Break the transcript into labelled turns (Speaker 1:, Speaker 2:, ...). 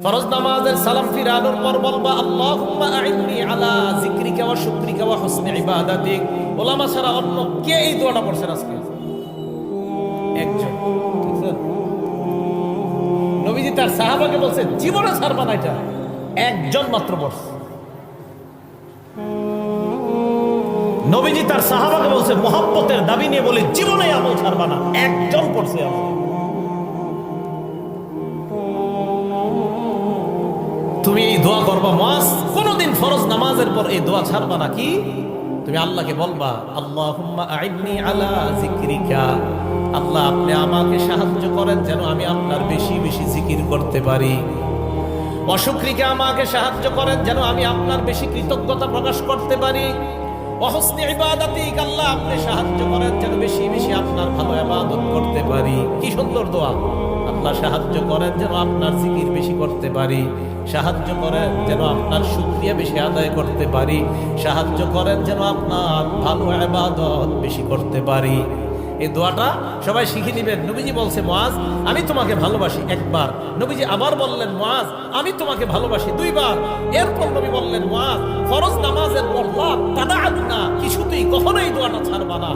Speaker 1: ফরজ নামাজের সালাম ফিরানোর পর বলবা আল্লাহুম্মা আইন্নি আলা যিকরিকা ওয়া শুকরিকা ওয়া হুসনি ইবাদাতিক। ওলামা ছাড়া অন্য কে এই দোয়াটা পড়ছেন আজকে? একজন। ঠিক আছে, নবীজি তার সাহাবাকে বলছে জীবনে ছাড়বা না, এটা একজন মাত্র পড়ছে। নবীজি তার সাহাবাকে বলছে মুহাব্বতের দাবি নিয়ে বলে জীবনে আমল ছাড়বা না, একজন পড়ছে আমল। তুমি এই দোয়া করবা মুআজ, কোনদিন ফরজ নামাজের পর এই দোয়া ছাড়বা না। কি তুমি আল্লাহকে বলবা আল্লাহুম্মা আইন্নি আলা যিকরিকা, আল্লাহ আপনি আমাকে সাহায্য করেন যেন আমি আপনার বেশি বেশি জিকির করতে পারি। ওয়া শুকরিকা, আমাকে সাহায্য করেন যেন আমি আপনার বেশি কৃতজ্ঞতা প্রকাশ করতে পারি। ওয়া হুসনি ইবাদাতিক, আল্লাহ আপনি সাহায্য করেন যেন বেশি বেশি আপনার ভালো ইবাদত করতে পারি। কি সুন্দর দোয়া! আল্লাহ সাহায্য করেন যেন আপনার জিকির বেশি করতে পারি, সাহায্য করেন যেন আপনার শুকরিয়া বেশি আদায় করতে পারি, সাহায্য করেন যেন আপনার ভালো ইবাদত বেশি করতে পারি। এই দোয়াটা সবাই শিখে নেবেন। নবীজি বলছে মুআজ আমি তোমাকে ভালোবাসি একবার, নবীজি আবার বললেন মুআজ আমি তোমাকে ভালোবাসি দুইবার। এরপর নবী বললেন মুআজ ফরজ নামাজের পর লা তাদআনা, কিছুতেই কখনোই দোয়াটা ছাড়বা না।